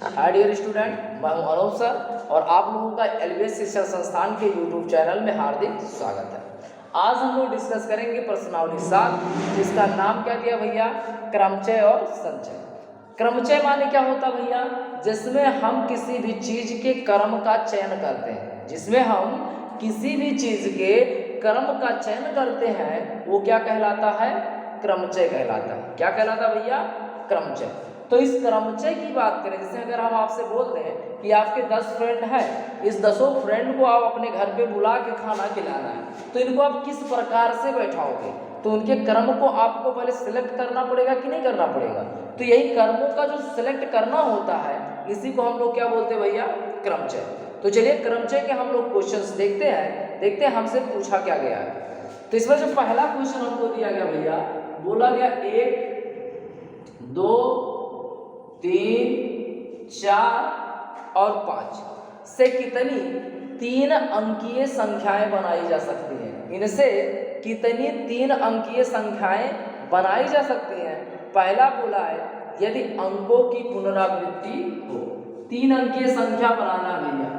Hi dear student, मैं हूं Anoop sir और आप लोगों का एलबीएस शिक्षण संस्थान के यूट्यूब चैनल में हार्दिक स्वागत है। आज हम लोग डिस्कस करेंगे प्रश्नावली 7, जिसका नाम क्या दिया भैया? क्रमचय और संचय। क्रमचय माने क्या होता भैया? जिसमें हम किसी भी चीज के क्रम का चयन करते हैं, जिसमें हम किसी भी चीज के क्रम का चयन करते हैं, वो क्या कहलाता है? क्रमचय कहलाता है। क्या कहलाता भैया? क्रमचय। तो इस क्रमचय की बात करें, जैसे अगर हम आपसे बोल दें कि आपके 10 फ्रेंड हैं, इस 10 फ्रेंड को आप अपने घर पे बुला के खाना खिलाना है, तो इनको आप किस प्रकार से बैठाओगे? तो उनके कर्म को आपको पहले सिलेक्ट करना पड़ेगा कि नहीं करना पड़ेगा? तो यही कर्मों का जो सिलेक्ट करना होता है, इसी को हम लोग क्या बोलते हैं भैया? क्रमचय। तो चलिए क्रमचय के हम लोग क्वेश्चंस देखते हैं हमसे पूछा क्या गया है। तो इसमें जो पहला क्वेश्चन हमको दिया गया भैया, बोला गया 1 2 3 4 और 5 से कितनी 3 अंकीय संख्याएं बनाई जा सकती हैं? इनसे कितनी 3 अंकीय संख्याएं बनाई जा सकती हैं? पहला बोला है यदि अंकों की पुनरावृत्ति हो। 3 अंकीय संख्या बनाना भैया,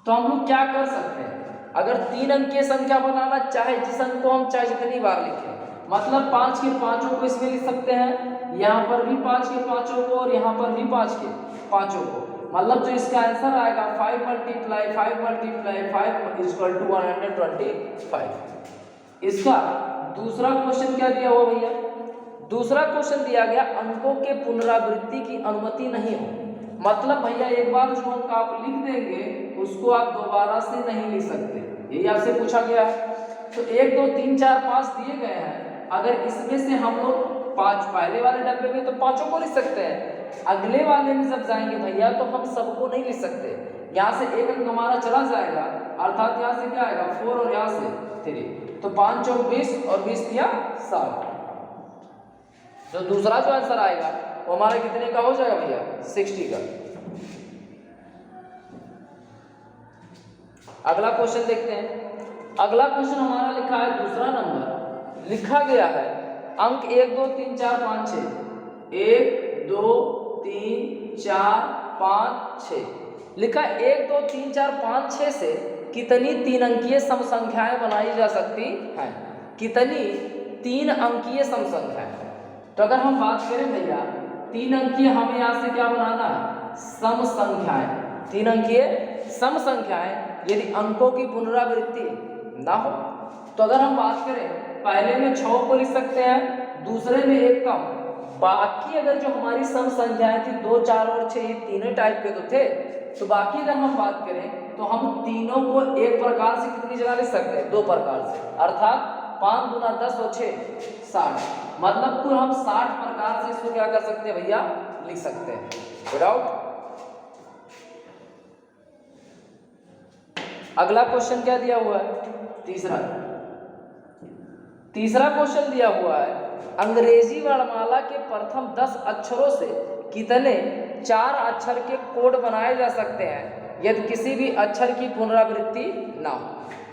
तो हम लोग क्या कर सकते हैं? अगर 3 अंकीय संख्या बनाना चाहे, जिस अंक को हम चाहे जितनी बार लिखें, मतलब 5 के पांचों को इसमें लिख सकते हैं, यहाँ पर भी 5 के पांचों को और यहाँ पर भी 5 के पांचों को, मतलब जो इसका आंसर आएगा 5 × 5 = 125। इसका दूसरा क्वेश्चन क्या दिया हुआ भैया? दूसरा क्वेश्चन दिया गया अंकों के पुनरावृत्ति की अनुमति नहीं हो। मतलब भैया एक बार जो अंक आप लिख देंगे, उसको आप दोबारा से नहीं लिख सकते, यही आपसे पूछा गया है। तो 1 2 3 4 5 दिए गए हैं, अगर इसमें से हम लोग 5 पहले वाले डब्बे में तो पांचों को लिख सकते हैं, अगले वाले में जब जाएंगे भैया तो हम सबको नहीं लिख सकते। यहाँ से एक अंक हमारा चला जाएगा, अर्थात यहाँ से क्या आएगा 4 और यहाँ से 3, तो 5 चौक 20 और 20 दिया 60। तो दूसरा जो आंसर आएगा वो हमारा कितने का हो जाएगा भैया? 60 का। अगला क्वेश्चन देखते हैं। अगला क्वेश्चन हमारा लिखा है दूसरा नंबर, लिखा गया है अंक 1 2 3 4 5 6, 1 2 3 4 5 6 लिखा। 1 2 3 4 5 6 से कितनी 3 अंकीय सम संख्याएं बनाई जा सकती हैं? कितनी 3 अंकीय सम संख्याएं? तो अगर हम बात करें भैया 3 अंकीय, हमें यहाँ से क्या बनाना है? सम संख्याएं। 3 अंकीय सम संख्याएं यदि अंकों की पुनरावृत्ति ना हो, तो अगर हम बात करें पहले में 6 को लिख सकते हैं, दूसरे में 1 कम, बाकी अगर जो हमारी सम संख्याएं थी 2 4 और 6, ये तीनों टाइप के तो थे, तो बाकी अगर हम बात करें तो हम तीनों को एक प्रकार से कितनी जगह लिख सकते हैं? 2 प्रकार से, अर्थात 5 दूना 10 और 6 60, मतलब कुल हम 60 प्रकार से इसको क्या कर सकते हैं भैया? लिख सकते हैं। विदाउट। अगला क्वेश्चन क्या दिया हुआ है? तीसरा क्वेश्चन दिया हुआ है अंग्रेजी वर्णमाला के प्रथम 10 अक्षरों से कितने 4 अक्षर के कोड बनाए जा सकते हैं यदि किसी भी अक्षर की पुनरावृत्ति ना हो?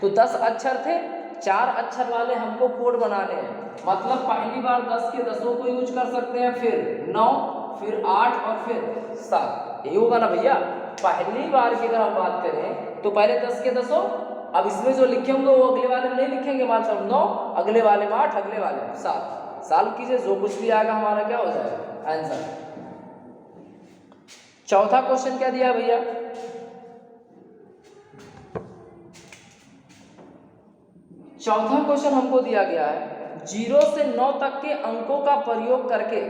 तो 10 अक्षर थे, 4 अक्षर वाले हमको कोड बनाने हैं, मतलब पहली बार 10 के 10 को यूज कर सकते हैं, फिर 9, फिर 8 और फिर 7, यही होगा ना भैया? पहली बार की अगर हम बात करें तो पहले 10 के 10, अब इसमें जो लिखे होंगे वो अगले वाले में नहीं लिखेंगे, मान लो 9, अगले वाले में 8, अगले वाले में 7। सॉल्व कीजिए, जो कुछ भी आएगा हमारा क्या हो जाएगा? आंसर। चौथा क्वेश्चन क्या दिया भैया? चौथा क्वेश्चन हमको दिया गया है 0 से 9 तक के अंकों का प्रयोग करके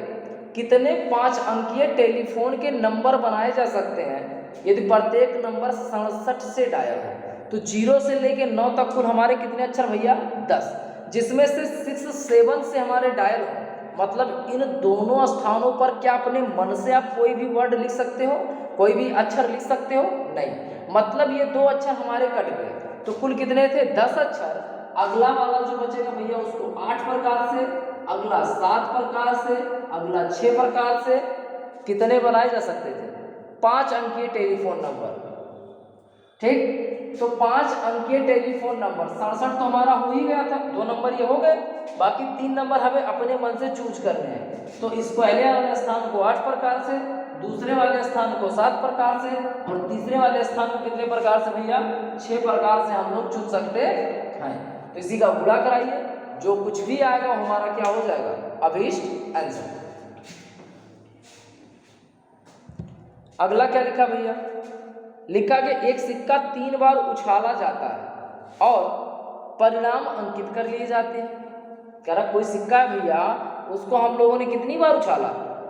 कितने 5 अंकीय टेलीफोन के नंबर बनाए जा सकते हैं यदि प्रत्येक नंबर 67 से डायल है? तो 0 से लेके 9 तक कुल हमारे कितने अक्षर भैया? 10, जिसमें से 6 7 से हमारे डायल हो। मतलब इन दोनों स्थानों पर क्या अपने मन से आप कोई भी वर्ड लिख सकते हो, कोई भी अक्षर लिख सकते हो? नहीं, मतलब ये 2 अक्षर हमारे कट गए, तो कुल कितने थे? 10 अक्षर। अगला वाला जो बचेगा भैया उसको 8 प्रकार से, अगला 7 प्रकार से, अगला 6 प्रकार से कितने बनाए जा सकते थे? 5 अंकीय टेलीफोन नंबर। ठीक, तो 5 अंकीय टेलीफोन नंबर 67 तो हमारा हो ही गया था, 2 नंबर ये हो गए, बाकी 3 नंबर हमें अपने मन से चूज करने हैं। तो इस पहले वाले स्थान को 8 प्रकार से, दूसरे वाले स्थान को 7 प्रकार से और तीसरे वाले स्थान को कितने प्रकार से भैया 6 प्रकार से हम लोग चुन सकते हैं। तो इसी का गुणा कराइए, जो कुछ भी आएगा हमारा क्या हो जाएगा, अभीष्ट आंसर। अगला क्या लिखा भैया, लिखा कि एक सिक्का 3 बार उछाला जाता है और परिणाम अंकित कर लिए जाते हैं। कह रहा कोई सिक्का है भैया, उसको हम लोगों ने कितनी बार उछाला,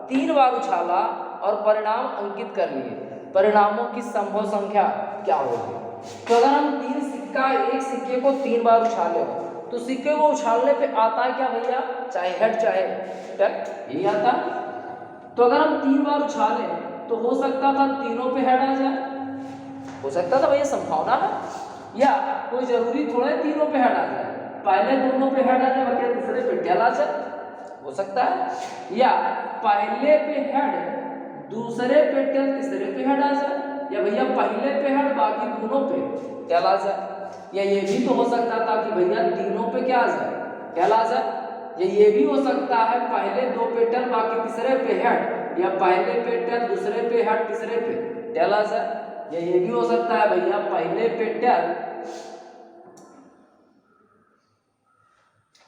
3 बार उछाला और परिणाम अंकित कर लिए, परिणामों की संभव संख्या क्या होगी। तो अगर हम एक सिक्के को 3 बार उछाले तो सिक्के को उछालने पे आता है क्या भैया, चाहे हेड चाहे टेल, यही आता है। तो अगर हम 3 बार उछाले तो हो सकता था तीनों पे हेड आ जाए, हो सकता था भैया, संभावना है, या कोई जरूरी थोड़ा है तीनों पे हेड आ जाए, पहले दोनों पे हेड आ जाए बाकी तीसरे पे टेल आ जाए, हो सकता है, या पहले पे हेड दूसरे पे टेल तीसरे पे हेड आ जाए, या भैया पहले पे हेड बाकी दोनों पे टेल आ जाए, या ये भी तो हो सकता था कि भैया तीनों पे क्या आ जाए, टेल आ जाए, या ये भी हो सकता है पहले 2 पे टेल बाकी तीसरे पे हेड, या पहले पे टेल दूसरे पे हेड तीसरे पे टेल आ जाए, या ये भी हो सकता है भैया पहले पे टेल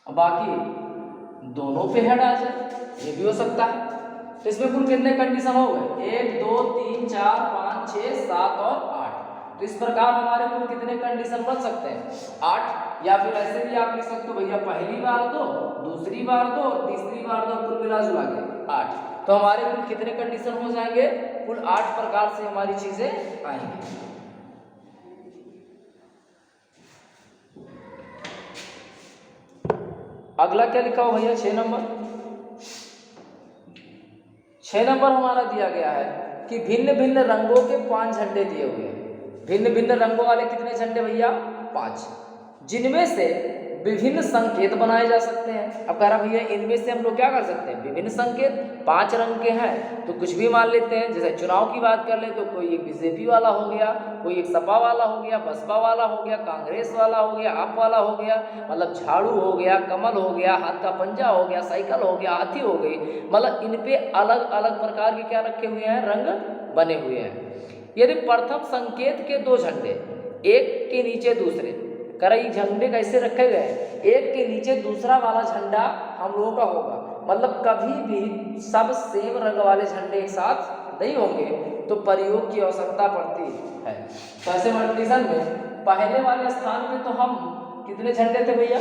बाकी दोनों पे हेड आ जाए, ये भी हो सकता है। तो इसमें कुल कितने कंडीशन हो गए, 1 2 3 4 5 6 7 और 8। तो इस प्रकार हमारे कुल कितने कंडीशन बन सकते हैं, 8, या फिर ऐसे भी आप लिख सकते हो भैया पहली बार 2, दूसरी बार 2 और तीसरी बार 2, कुल मिला जुला के 8। तो हमारे कुल कितने कंडीशन हो जाएंगे, कुल 8 प्रकार से हमारी चीजें आएंगी। अगला क्या लिखा हो भैया, 6 नंबर। 6 नंबर हमारा दिया गया है कि भिन्न भिन्न रंगों के 5 झंडे दिए हुए हैं। भिन्न भिन्न रंगों वाले कितने झंडे भैया, 5, जिनमें से विभिन्न संकेत बनाए जा सकते हैं। अब कह रहा भैया इनमें से हम लोग क्या कर सकते हैं, विभिन्न संकेत, 5 रंग के हैं तो कुछ भी मान लेते हैं। जैसे चुनाव की बात कर ले तो कोई एक बीजेपी वाला हो गया, कोई एक सपा वाला हो गया, बसपा वाला हो गया, कांग्रेस वाला हो गया, आप वाला हो गया, मतलब झाड़ू हो गया, कमल हो गया, हाथ का पंजा हो गया, साइकिल हो गया, हाथी हो गई, मतलब इन पे अलग अलग प्रकार के क्या रखे हुए हैं, रंग बने हुए हैं। यदि प्रथम संकेत के 2 झंडे एक के नीचे दूसरे, कर ये झंडे कैसे रखे गए, एक के नीचे दूसरा वाला झंडा हम लोगों का होगा, मतलब कभी भी सब सेम रंग वाले झंडे एक साथ नहीं होंगे, तो प्रयोग की आवश्यकता पड़ती है। तो ऐसे कंडीशन में पहले वाले स्थान पे तो हम कितने झंडे थे भैया,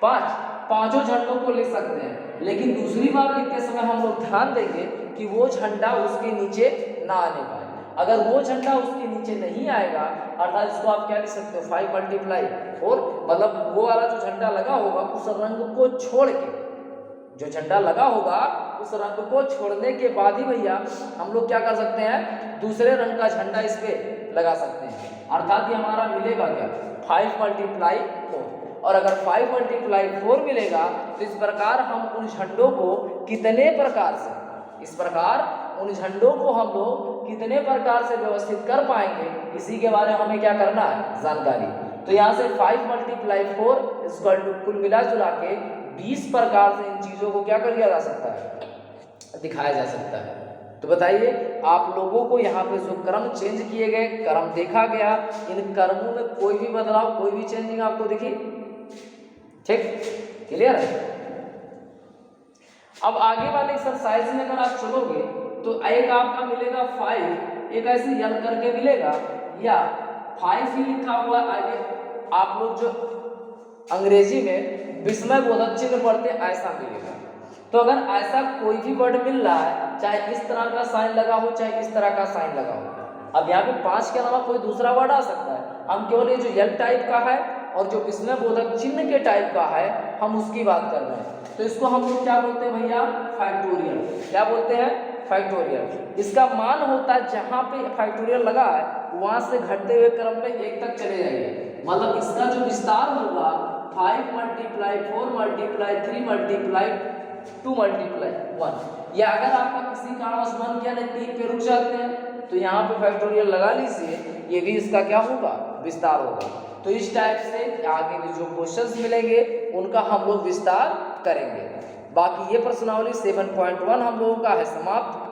5, पांचों झंडों को लिख सकते हैं, लेकिन दूसरी बार लिखते समय हम लोग ध्यान देंगे कि वो झंडा उसके नीचे ना आने पाए। अगर वो झंडा उसके नीचे नहीं आएगा, अर्थात इसको आप क्या लिख सकते हो, 5 × 4, मतलब वो वाला जो झंडा लगा होगा उस रंग को छोड़ के, जो झंडा लगा होगा उस रंग को छोड़ने के बाद ही भैया हम लोग क्या कर सकते हैं, दूसरे रंग का झंडा इस पे लगा सकते हैं। अर्थात ये हमारा मिलेगा क्या, 5 × 4। और अगर 5 × 4 मिलेगा तो इस प्रकार हम उन झंडों को कितने प्रकार से, इस प्रकार उन झंडों को हम लोग कितने प्रकार से व्यवस्थित कर पाएंगे, इसी के बारे में हमें क्या करना है, जानकारी। तो यहाँ से 5 × 4 कुल मिला जुला के 20 प्रकार से इन चीजों को क्या कर दिया जा सकता है, दिखाया जा सकता है। तो बताइए आप लोगों को यहाँ पे जो क्रम चेंज किए गए, क्रम देखा गया, इन क्रमों में कोई भी बदलाव, कोई भी चेंजिंग आपको दिखी, ठीक, क्लियर है। अब आगे वाले एक्सरसाइज में अगर आप चलोगे तो एक आपका मिलेगा 5, एक ऐसे यल करके मिलेगा, या 5 ही लिखा हुआ आगे, आप लोग जो अंग्रेजी में विस्मय बोधक चिन्ह पढ़ते ऐसा मिलेगा। तो अगर ऐसा कोई भी वर्ड मिल रहा है, चाहे इस तरह का साइन लगा हो चाहे इस तरह का साइन लगा हो, अब यहाँ पे 5 के अलावा कोई दूसरा वर्ड आ सकता है, हम केवल ये जो यल टाइप का है और जो विस्मय बोधक चिन्ह के टाइप का है हम उसकी बात कर रहे हैं। तो इसको हम लोग क्या बोलते हैं भैया, फैक्टोरियल। क्या बोलते हैं, फैक्टोरियल। इसका मान होता है जहां पे फैक्टोरियल लगा है वहां से घटते हुए क्रम में 1 तक चले जाएंगे, मतलब इसका जो विस्तार होगा 5 × 4 × 3 × 2 × 1, या अगर आपका किसी कारणवश मन किया नहीं 3 पे रुक जाते हैं तो यहाँ पे फैक्टोरियल लगा लीजिए, ये भी इसका क्या होगा, विस्तार होगा। तो इस टाइप से आगे भी जो क्वेश्चंस मिलेंगे उनका हम लोग विस्तार करेंगे। बाकी ये प्रश्नावली 7.1 हम लोगों का है समाप्त।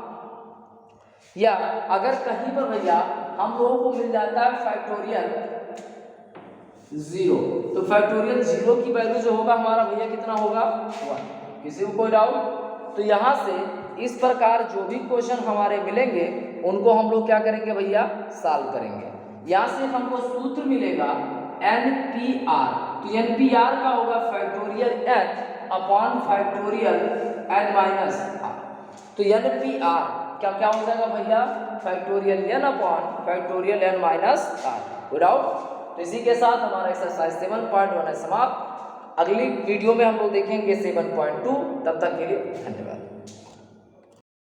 या अगर कहीं पर भैया हम लोगों को मिल जाता है फैक्टोरियल 0, तो फैक्टोरियल 0 की वैल्यू जो होगा हमारा भैया कितना होगा, 1। किसी को कोई डाउट? तो यहाँ से इस प्रकार जो भी क्वेश्चन हमारे मिलेंगे उनको हम लोग क्या करेंगे भैया, सॉल्व करेंगे। यहाँ से हमको सूत्र मिलेगा NPR, तो NPR का होगा factorial n upon factorial n minus r। तो NPR क्या क्या हो जाएगा भैया, factorial n upon factorial n minus r। Without, तो इसी के साथ हमारा एक्सरसाइज 7.1 है समाप्त। अगली वीडियो में हम लोग देखेंगे 7.2। तब तक के लिए धन्यवाद।